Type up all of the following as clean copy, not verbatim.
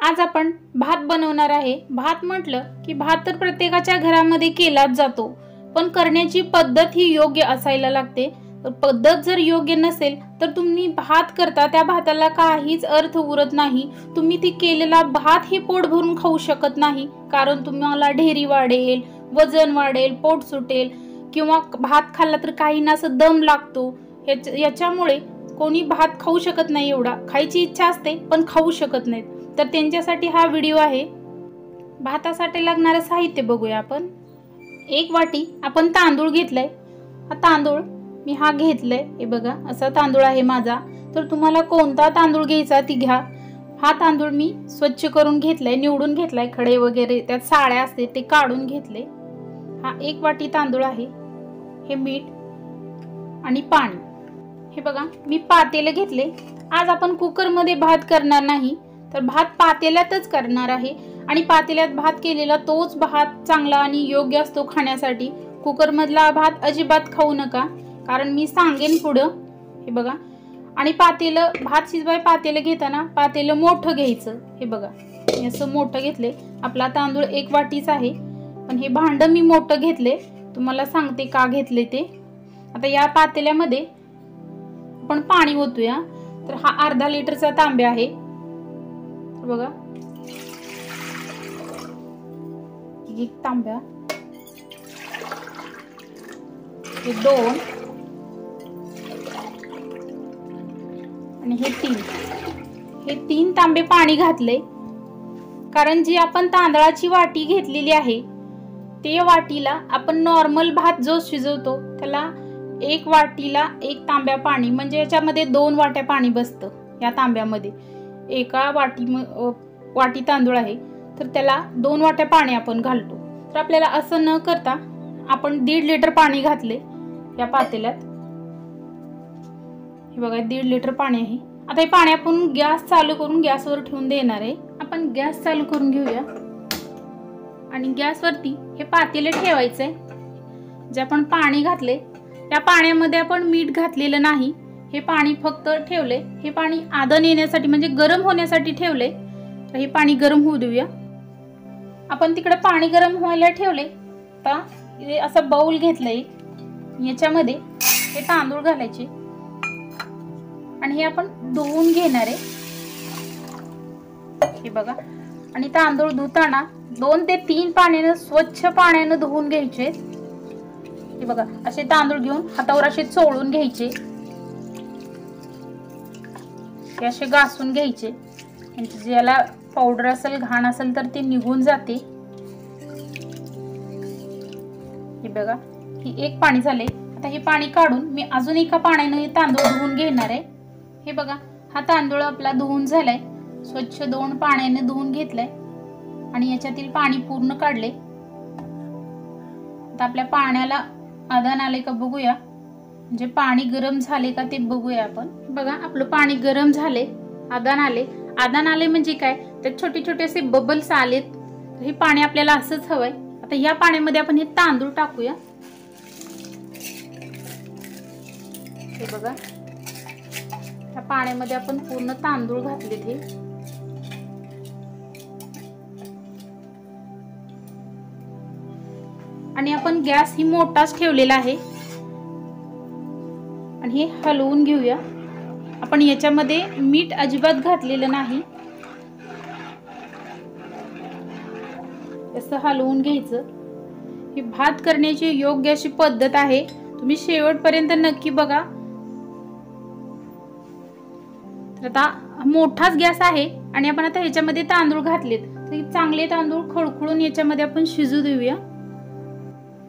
आज आपण भात बनवणार आहे। भात म्हटलं की भात तर प्रत्येकाच्या घरामध्ये केलाच जातो, पण करण्याची पद्धत ही योग्य असायला लागते। पद्धत जर योग्य नसेल तर तुम्ही भात करता त्या भाताला काहीच अर्थ उरत नाही। तुम्ही ती केलेला भात ही पोट भरून खाऊ शकत नाही, कारण तुम्हाला ढेरी वाढेल, वजन वाढेल, पोट सुटेल किंवा भात खाल्ला तर काही ना असं दम लागतो। याच्यामुळे कोणी भात खाऊ शकत नाही। एवढा खायची इच्छा असते पण खाऊ शकत नाहीत, तर त्यांच्यासाठी हा व्हिडिओ आहे। भातासाठी लागणारे साहित्य बघूया आपण। एक वाटी आपण तांदूळ घेतलाय। हा तांदूळ मी घेतलाय, हे बघा असा तांदूळ आहे माझा। तर तुम्हाला कोणता तांदूळ घ्यायचा ती घ्या। हा तांदूळ मी स्वच्छ करून घेतलाय, निवडून घेतलाय, खडे वगैरे त्यात साळ्या असते ते काढून घेतले। हा एक वाटी तांदूळ आहे। हे मीठ आणि पाणी, हे बघा मी पातेले घेतले। आज आपण कुकर मध्ये भात करणार नाही, तर भात पातेल्यातच करणार आहे। आणि पातेल्यात भात केलेला तोच भात चांगला आणि योग्य असतो खाण्यासाठी। कुकर मधला भात अजिबात खाऊ नका, कारण मी सांगेन पुढं। हे बघा, आणि पातेलं भात शिजवाय पातेलं घेताना पातेलं मोठं घ्यायचं। हे बघा मी असं मोठं घेतले। आपला तांदूळ एक वाटीच आहे, पण हे भांड मी मोठं घेतले। तुम्हाला सांगते का घेतले ते। आता या पातेल्यामध्ये आपण पाणी ओतूया। तर हा अर्धा लिटरचा तांब्या आहे, बघा एक तांब्या, हे दोन आणि हे तीन तांबे पाणी घातले। कारण जी आपण तांदळाची वाटी घेतलेली आहे ते वाटीला आपण नॉर्मल भात जो शिजवतो त्याला एक वाटीला एक तांब्या पाणी, म्हणजे याच्यामध्ये 2 वाट्या पाणी बसतं। या तांब्यामध्ये एका वाटी तांदूळ आहे, तर त्याला 2 वाट्या पाणी आपण घालतो। तर आपल्याला असं न करता आपण 1.5 लिटर पाणी घातले या पातेल्यात। हे बघा 1.5 लिटर पाणी आहे। आता हे पाणी आपण गॅस चालू करून गॅसवर ठेवून देणार आहे। आपण गॅस चालू करून घेऊया आणि गॅसवरती हे पातेले ठेवायचंय। जे आपण पाणी घातले त्या पाण्यामध्ये आपण मीठ घातलेलं नाही, हे पाणी फक्त ठेवले। हे पाणी आदन येण्यासाठी म्हणजे गरम होण्यासाठी ठेवले। तर हे पाणी गरम होऊ देऊया। आपण तिकडे पाणी गरम व्हायला ठेवले। आता असा बाउल घेतलाय, याच्यामध्ये हे तांदूळ घालायचे आणि हे आपण धुवून घेणार आहे। हे बघा, आणि तांदूळ धुताना 2 ते 3 पाण्याने स्वच्छ पाण्याने धुवून घ्यायचे। हे बघा असे तांदूळ घेऊन हातावर असे चोळून घ्यायचे, हे असे घासून घ्यायचे, म्हणजे ज्याला पावडर असेल घाण असेल तर ते निघून जाते। हे बघा ही एक पाणी झाले। आता हे पाणी काढून मी अजून एका पाण्याने तांदूळ धुवून घेणार आहे। हे बघा हा तांदूळ आपला धुवून झालाय, स्वच्छ 2 पाण्याने धुवून घेतलाय आणि याच्यातील पाणी पूर्ण काढले। आता आपल्या पाण्याला आदान आले का बघूया, म्हणजे पाणी गरम झाले का ते बघूया आपण। बघा आपलं पाणी गरम झाले, आदान आले म्हणजे काय, त्यात छोटे छोटे असे बबल्स आलेत। हे पाणी आपल्याला असंच हवंय। आता या पाण्यामध्ये आपण हे तांदूळ टाकूया। हे बघा या पाण्यामध्ये आपण पूर्ण तांदूळ घातले ते। आणि आपण गॅस ही मोठाच ठेवलेला आहे आणि हे हलवून घेऊया। आपण याच्यामध्ये मीठ अजिबात घातलेलं नाही, असं हलवून घ्यायचं। ही भात करण्याची योग्य अशी पद्धत आहे, तुम्ही शेवटपर्यंत नक्की बघा। तर आता मोठाच गॅस आहे आणि आपण आता ह्याच्यामध्ये तांदूळ घातलेत, तर चांगले तांदूळ खळखळून याच्यामध्ये आपण शिजू देऊया।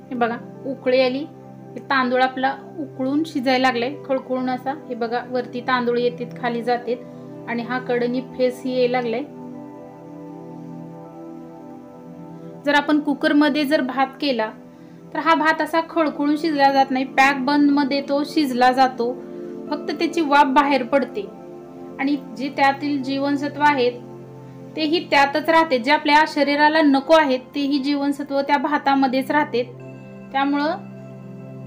हे बघा उकळी आली, हे तांदूळ आपला उकळून शिजायला लागलाय खळखळून असा। हे बघा वरती तांदूळ येतात, खाली जातात आणि हा कडनी फेस यायला लागलाय। जर आपण कुकर मध्ये जर भात केला तर हा भात असा खळखळून शिजला जात नाही, पॅक बंद मध्ये तो शिजला जातो, फक्त त्याची वाफ बाहेर पडते आणि जे त्यातील जीवनसत्व आहेत तेही त्यातच राहते। जे आपल्या शरीराला नको आहेत तेही जीवनसत्व त्या भातामध्येच राहते। त्यामुळं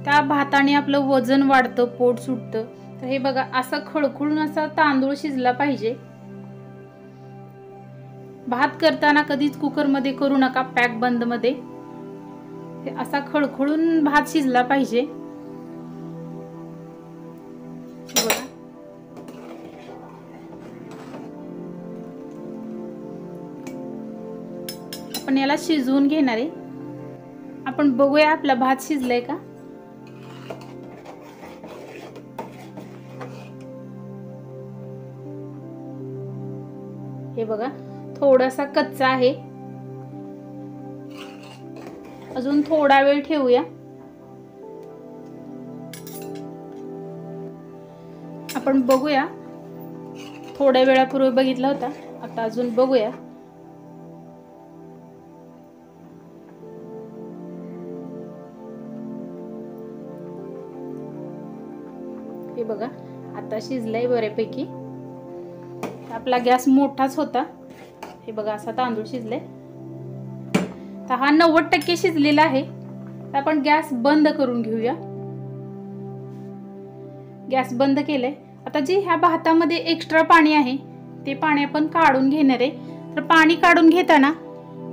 त्या भाताने आपलं वजन वाढतं, पोट सुटतं। तर हे बघा असं खळखळून असा तांदूळ शिजला पाहिजे। भात करताना कधीच कुकरमध्ये करू नका, पॅक बंद मध्ये. असा खळखळून भात शिजला पाहिजे. बघा आपण याला शिजवून घेणार आहे. आपण बघूया आपला भात शिजलाय का. हे बघा थोडासा कच्चा आहे. अजून थोडा वेळ ठेवूया. आपण बघूया, थोड्या वेळापूर्वी बघितला होता, आता अजून बघूया. हे बघा आता शिजलाय बऱ्यापैकी. आपला गॅस मोठाच होता. हे बघा असा तांदूळ शिजलाय. तर हा 90% शिजलेला आहे. आपण गॅस बंद करून घेऊया. गॅस बंद केलाय. आता जे ह्या भातामध्ये एक्स्ट्रा पाणी आहे ते पाणी आपण काढून घेणार आहे. तर पाणी काढून घेताना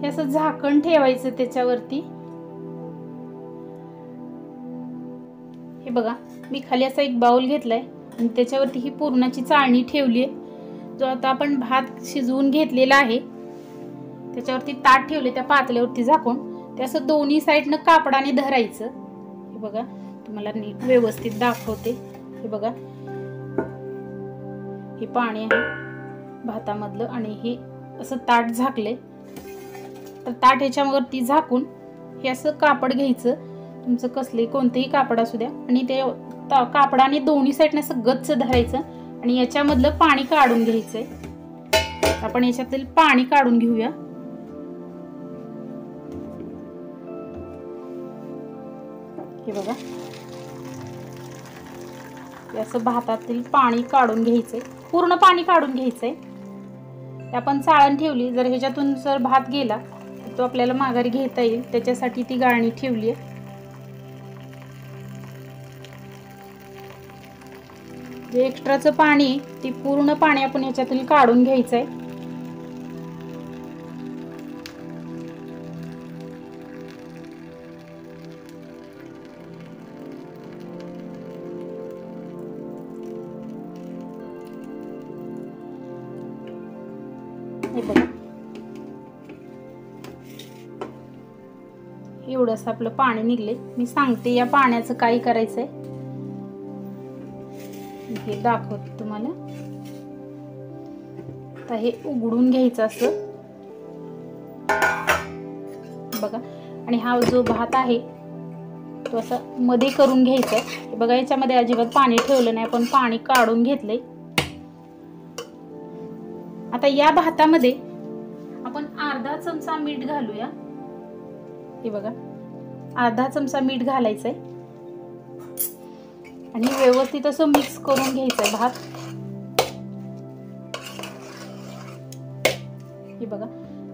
हे असं झाकण ठेवायचं त्याच्यावरती. हे बघा मी खाली असा एक बाउल घेतलाय आणि त्याच्यावरती ही पूर्णाची चाळणी ठेवली आहे. जो आता आपण भात शिजवून घेतलेला आहे त्याच्यावरती ताट ठेवले, त्या पातेल्यावरती झाकून ते असं दोन्ही साईडनं कापडाने धरायचं. हे बघा तुम्हाला नीट व्यवस्थित दाखवते. हे बघा हे पाणी आहे भातामधलं आणि हे असं ताट झाकले. तर ताट ह्याच्यावरती झाकून हे असं कापड घ्यायचं, तुमचं कसले कोणतेही कापड असू द्या, आणि ते कापडाने दोन्ही साईडने असं गच्च धरायचं आणि याच्यामधलं पाणी काढून घ्यायचंय. आपण याच्यातील पाणी काढून घेऊया. हे बघा असं भातातील पाणी काढून घ्यायचंय, पूर्ण पाणी काढून घ्यायचंय. आपण चाळण ठेवली, जर ह्याच्यातून जर भात गेला तर तो आपल्याला माघारी घेता येईल, त्याच्यासाठी ती गाळणी ठेवली आहे. जे एक्स्ट्राचं पाणी ते पूर्ण पाणी आपण याच्यातून काढून घ्यायचंय. हे बघा एवढंच आपलं पाणी निघले. मी सांगते या पाण्याचं काय करायचंय हे दाखवते तुम्हाला. तर हे उघडून घ्यायचं असं बघा, आणि हा जो भात आहे तो असं मध्ये करून घ्यायचा. हे बघा याच्यामध्ये अजिबात पाणी ठेवलं नाही, आपण पाणी काढून घेतलंय. आता या भातामध्ये आपण अर्धा चमचा मीठ घालूया. हे बघा अर्धा चमचा मीठ घालायचंय आणि व्यवस्थित असं मिक्स करून घ्यायचंय भात. हे बघा,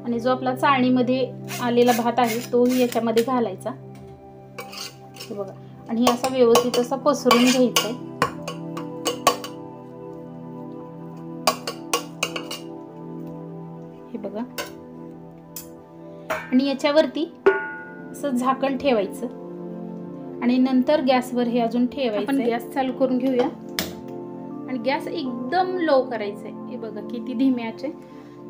आणि जो आपला चाळणीमध्ये आलेला भात आहे तोही याच्यामध्ये घालायचा. हे बघा, आणि हे असं व्यवस्थित असं पसरून घ्यायचंय. हे बघा, आणि याच्यावरती असं झाकण ठेवायचं आणि नंतर गॅसवर हे अजून ठेवायचं. आपण गॅस चालू करून घेऊया आणि गॅस एकदम लो करायचा आहे. हे बघा किती धीमे आचे,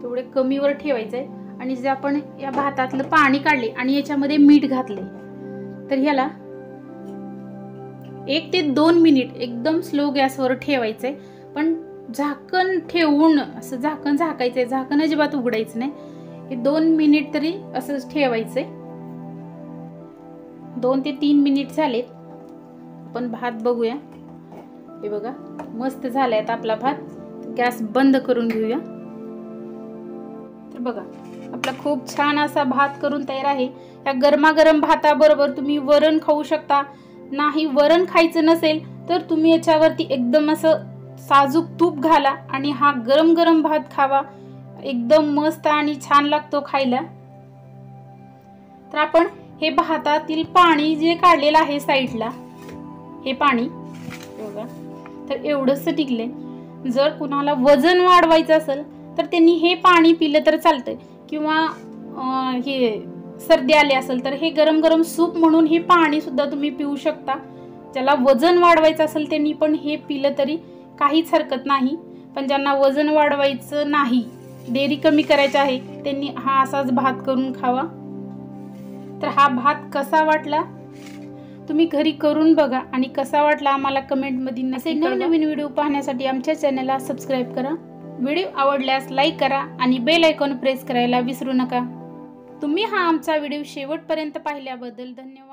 तेवढे कमीवर ठेवायचंय. आणि जे आपण या भातातलं पाणी काढले आणि याच्यामध्ये मीठ घातले, तर ह्याला 1 ते 2 मिनिट एकदम स्लो गॅसवर ठेवायचंय. पण झाकण ठेवून असं झाकण झाकायचंय, झाकण अजिबात उघडायचं नाही. हे 2 मिनिट तरी असंच ठेवायचंय. 2 ते 3 मिनिट झालेत. आपण भात बघूया. हे बघा मस्त झालाय आता आपला भात. गॅस बंद करून घेऊया. तर बघा आपला खूप छान असा भात करून तयार आहे. या गरमागरम भाताबरोबर तुम्ही वरण खाऊ शकता. नाही वरण खायचं नसेल तर तुम्ही याच्यावरती एकदम असं साजूक तूप घाला आणि हा गरम गरम भात खावा. एकदम मस्त आणि छान लागतो खायला. तर आपण हे भातातील पाणी जे काढलेलं आहे साईडला, हे पाणी बघा, तर एवढंच टिकले. जर कुणाला वजन वाढवायचं असेल तर त्यांनी हे पाणी पिलं तर चालतंय, किंवा हे सर्दी आली असेल तर हे गरम गरम सूप म्हणून हे पाणी सुद्धा तुम्ही पिऊ शकता. ज्याला वजन वाढवायचं असेल त्यांनी पण हे पिलं तरी काहीच हरकत नाही. पण ज्यांना वजन वाढवायचं नाही, डेअरी कमी करायची आहे, त्यांनी हा असाच भात करून खावा. तर हा भात कसा वाटला तुम्ही घरी करून बघा आणि कसा वाटला आम्हाला कमेंटमध्ये नक्की कळवा. नवीन व्हिडिओ पाहण्यासाठी आमच्या चॅनलला सबस्क्राईब करा. व्हिडिओ आवडल्यास लाईक करा आणि बेल आयकॉन प्रेस करायला विसरू नका. तुम्ही हा आमचा व्हिडिओ शेवटपर्यंत पाहिल्याबद्दल धन्यवाद.